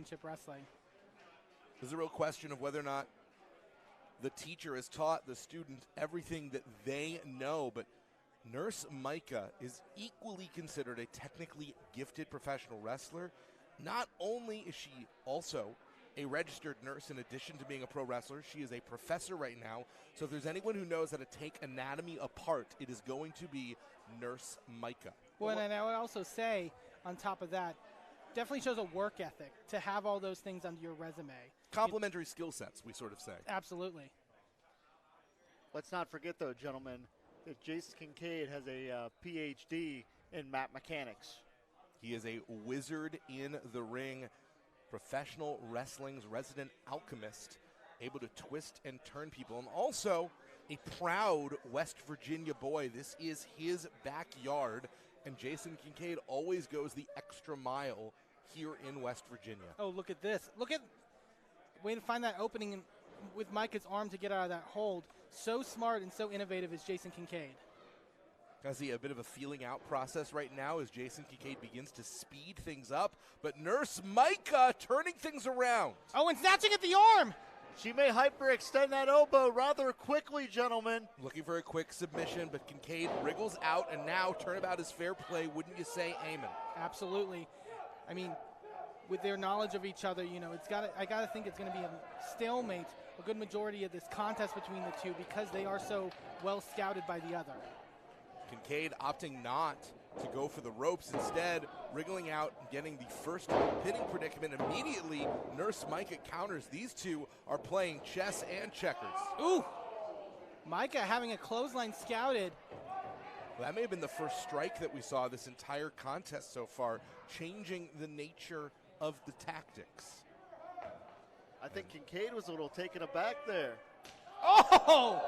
Championship Wrestling. There's a real question of whether or not the teacher has taught the student everything that they know, but Nurse Mika is equally considered a technically gifted professional wrestler. Not only is she also a registered nurse in addition to being a pro wrestler, she is a professor right now. So if there's anyone who knows how to take anatomy apart, it is going to be Nurse Mika. Well, and I would also say, on top of that, definitely shows a work ethic to have all those things under your resume. Complementary skill sets, we sort of say. Absolutely. Let's not forget, though, gentlemen, that Jason Kincaid has a PhD in mat mechanics. He is a wizard in the ring, professional wrestling's resident alchemist, able to twist and turn people, and also a proud West Virginia boy. This is his backyard, and Jason Kincaid always goes the extra mile here in West Virginia. Oh, look at this. Look at, way to find that opening with Micah's arm to get out of that hold. So smart and so innovative is Jason Kincaid. I see a bit of a feeling out process right now as Jason Kincaid begins to speed things up, but Nurse Mika turning things around. Oh, and snatching at the arm. She may hyperextend that elbow rather quickly, gentlemen. Looking for a quick submission, but Kincaid wriggles out, and now turnabout is fair play. Wouldn't you say, amen? Absolutely. I mean, with their knowledge of each other, you know, I gotta think it's gonna be a stalemate a good majority of this contest between the two because they are so well scouted by the other. Kincaid opting not to go for the ropes, instead wriggling out and getting the first pinning predicament. Immediately, Nurse Mika counters. These two are playing chess and checkers. Ooh! Mika having a clothesline scouted. Well, that may have been the first strike that we saw this entire contest so far, changing the nature of the tactics. I think Kincaid was a little taken aback there. Oh!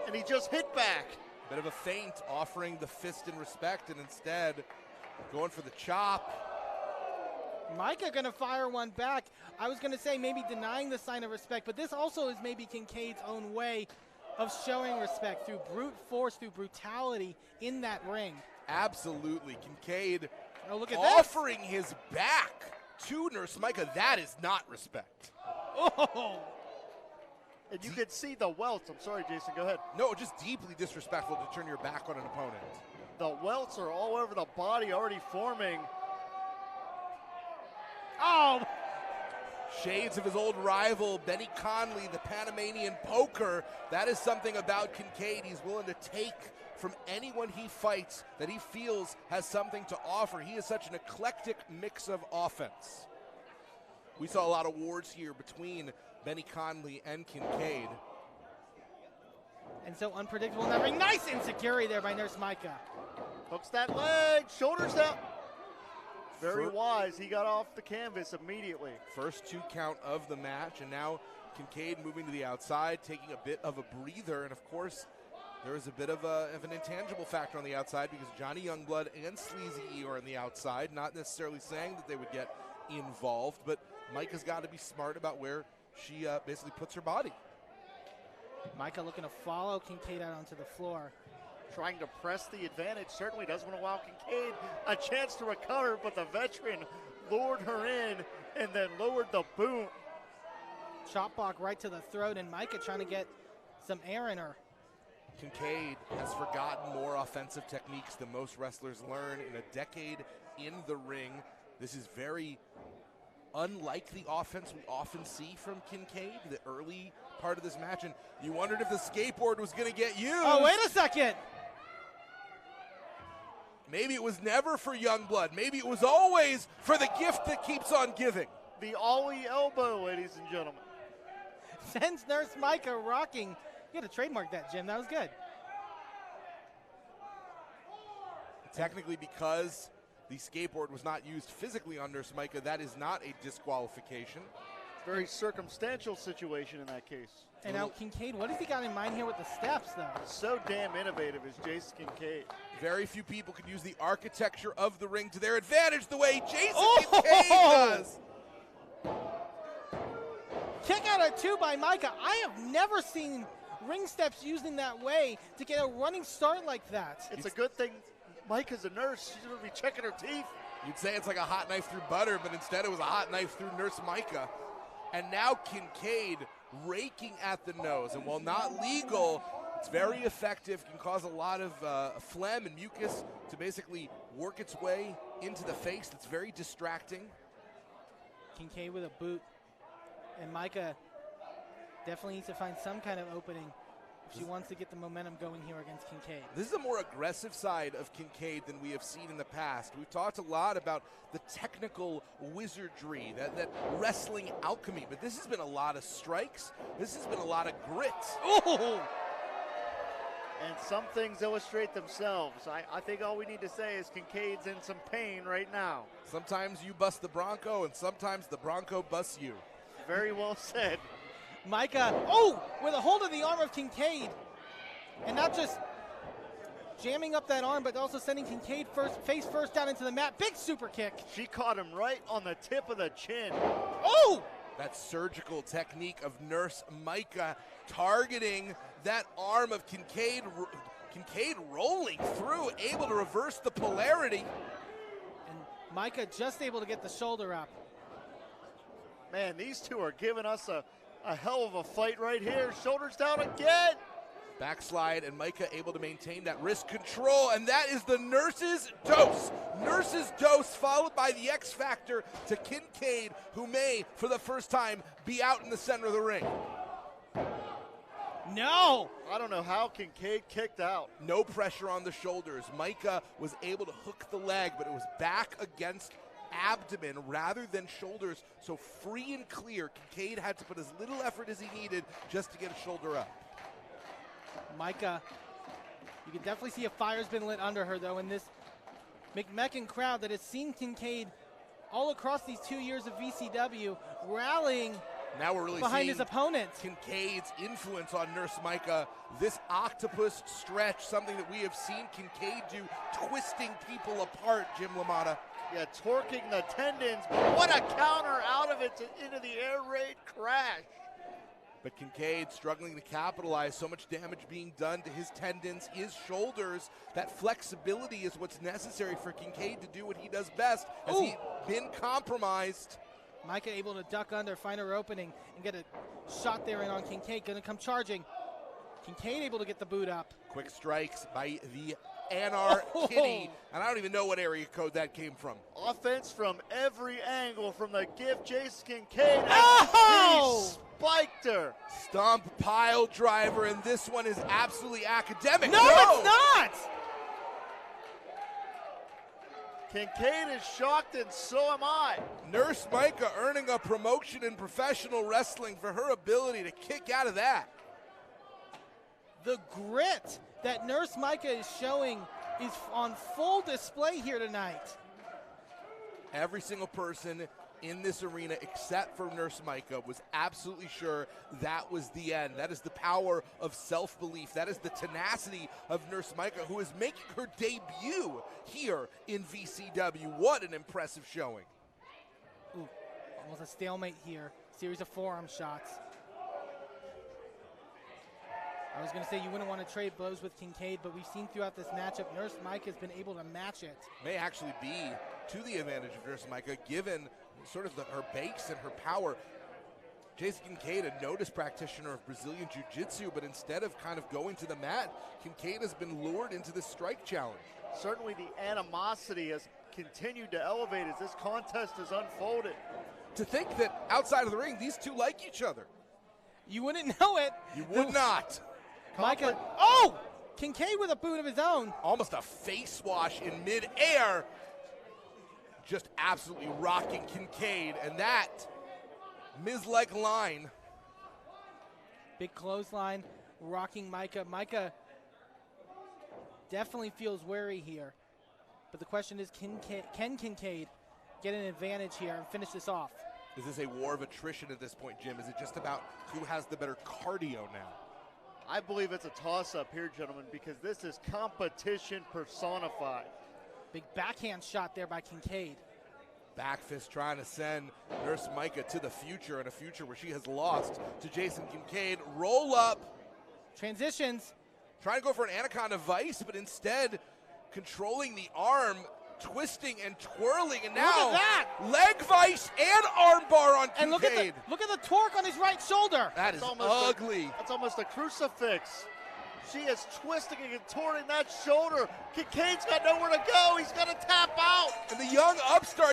And he just hit back. Bit of a feint, offering the fist in respect, and instead going for the chop. Mika gonna fire one back. I was gonna say maybe denying the sign of respect, but this also is maybe Kincaid's own way of showing respect through brute force, through brutality in that ring. Absolutely. Kincaid offering his back to Nurse Mika. That is not respect. Oh! And you can see the welts. I'm sorry, Jason, go ahead. No, just deeply disrespectful to turn your back on an opponent. The welts are all over the body, already forming. Oh! Shades of his old rival, Benny Conley, the Panamanian poker. That is something about Kincaid. He's willing to take from anyone he fights that he feels has something to offer. He is such an eclectic mix of offense. We saw a lot of wars here between Benny Conley and Kincaid. And so unpredictable in that ring. Nice insecurity there by Nurse Mika. Hooks that leg, shoulders down. Very wise, he got off the canvas immediately. First 2 count of the match, and now Kincaid moving to the outside, taking a bit of a breather, and of course, there is a bit of an intangible factor on the outside because Johnny Youngblood and Sleazy E are on the outside, not necessarily saying that they would get involved, but Mika's got to be smart about where she basically puts her body. Mika looking to follow Kincaid out onto the floor. Trying to press the advantage, certainly doesn't want to allow Kincaid a chance to recover, but the veteran lured her in and then lowered the boot. Chop block right to the throat, and Mika trying to get some air in her. Kincaid has forgotten more offensive techniques than most wrestlers learn in a decade in the ring. This is very unlike the offense we often see from Kincaid, the early part of this match, and you wondered if the skateboard was going to get used. Oh, wait a second. Maybe it was never for Youngblood. Maybe it was always for the gift that keeps on giving. The ollie elbow, ladies and gentlemen. Sends Nurse Mika rocking. You had to trademark that, Jim. That was good. Technically, because the skateboard was not used physically on Nurse Mika, that is not a disqualification. Very circumstantial situation in that case. And now Kincaid, what has he got in mind here with the steps, though? So damn innovative is Jason Kincaid. Very few people could use the architecture of the ring to their advantage the way Jason Kincaid does. Kick out at 2 by Mika. I have never seen ring steps used in that way to get a running start like that. It's a good thing Mika's a nurse. She's going to be checking her teeth. You'd say it's like a hot knife through butter, but instead it was a hot knife through Nurse Mika. And now Kincaid raking at the nose. And while not legal, it's very effective, can cause a lot of phlegm and mucus to basically work its way into the face. That's very distracting. Kincaid with a boot. And Mika definitely needs to find some kind of opening if she wants to get the momentum going here against Kincaid. This is a more aggressive side of Kincaid than we have seen in the past. We've talked a lot about the technical wizardry, that wrestling alchemy, but this has been a lot of strikes. This has been a lot of grit. Oh! And some things illustrate themselves. I think all we need to say is Kincaid's in some pain right now. Sometimes you bust the Bronco, and sometimes the Bronco busts you. Very well said. Mika, with a hold of the arm of Kincaid. And not just jamming up that arm, but also sending Kincaid face first down into the mat. Big super kick. She caught him right on the tip of the chin. Oh! That surgical technique of Nurse Mika targeting that arm of Kincaid. Kincaid rolling through, able to reverse the polarity. And Mika just able to get the shoulder up. Man, these two are giving us a hell of a fight right here. Shoulders down again. Backslide, and Mika able to maintain that wrist control, and that is the Nurse's dose. Nurse's dose followed by the X Factor to Kincaid, who may, for the first time, be out in the center of the ring. No! I don't know how Kincaid kicked out. No pressure on the shoulders. Mika was able to hook the leg, but it was back against abdomen rather than shoulders, so free and clear. Kincaid had to put as little effort as he needed just to get a shoulder up. Mika, you can definitely see a fire's been lit under her, though, in this McMecken crowd that has seen Kincaid all across these 2 years of VCW rallying now we're really behind seeing his opponent. Kincaid's influence on Nurse Mika. This octopus stretch, something that we have seen Kincaid do, twisting people apart, Jim LaMotta. Yeah, torquing the tendons. What a counter out of it into the air raid crash. But Kincaid struggling to capitalize. So much damage being done to his tendons, his shoulders. That flexibility is what's necessary for Kincaid to do what he does best. Has he been compromised? Mika able to duck under, find her opening, and get a shot there in on Kincaid. Going to come charging. Kincaid able to get the boot up. Quick strikes by the Anar Kitty. And I don't even know what area code that came from. Offense from every angle from the gift, Jason Kincaid. Oh! He spiked her. Stomp pile driver, and this one is absolutely academic. No, it's not! Kincaid is shocked, and so am I. Nurse Mika earning a promotion in professional wrestling for her ability to kick out of that. The grit that Nurse Mika is showing is on full display here tonight. Every single person in this arena, except for Nurse Mika, was absolutely sure that was the end. That is the power of self-belief. That is the tenacity of Nurse Mika, who is making her debut here in VCW. What an impressive showing. Ooh, almost a stalemate here. Series of forearm shots. I was going to say you wouldn't want to trade blows with Kincaid, but we've seen throughout this matchup, Nurse Mika has been able to match it. May actually be to the advantage of Nurse Mika, given sort of her base and her power. Jason Kincaid, a noticed practitioner of Brazilian Jiu-Jitsu, but instead of kind of going to the mat, Kincaid has been lured into this strike challenge. Certainly the animosity has continued to elevate as this contest has unfolded. To think that outside of the ring, these two like each other. You wouldn't know it. You would not. Mika, Kincaid with a boot of his own. Almost a face wash in midair. Just absolutely rocking Kincaid, and that Miz-like line. Big clothesline, rocking Mika. Mika definitely feels wary here. But the question is, can Kincaid get an advantage here and finish this off? Is this a war of attrition at this point, Jim? Is it just about who has the better cardio now? I believe it's a toss-up here, gentlemen, because this is competition personified. Big backhand shot there by Kincaid. Back fist trying to send Nurse Mika to the future, and a future where she has lost to Jason Kincaid. Roll up. Transitions. Trying to go for an Anaconda Vice, but instead controlling the arm twisting and twirling, and Look now at that! leg vice and armbar on And Kincaid. look at the torque on his right shoulder. That is almost ugly. That's almost a crucifix. She is twisting and contorting that shoulder. Kincaid's got nowhere to go. He's got to tap out. And the young upstart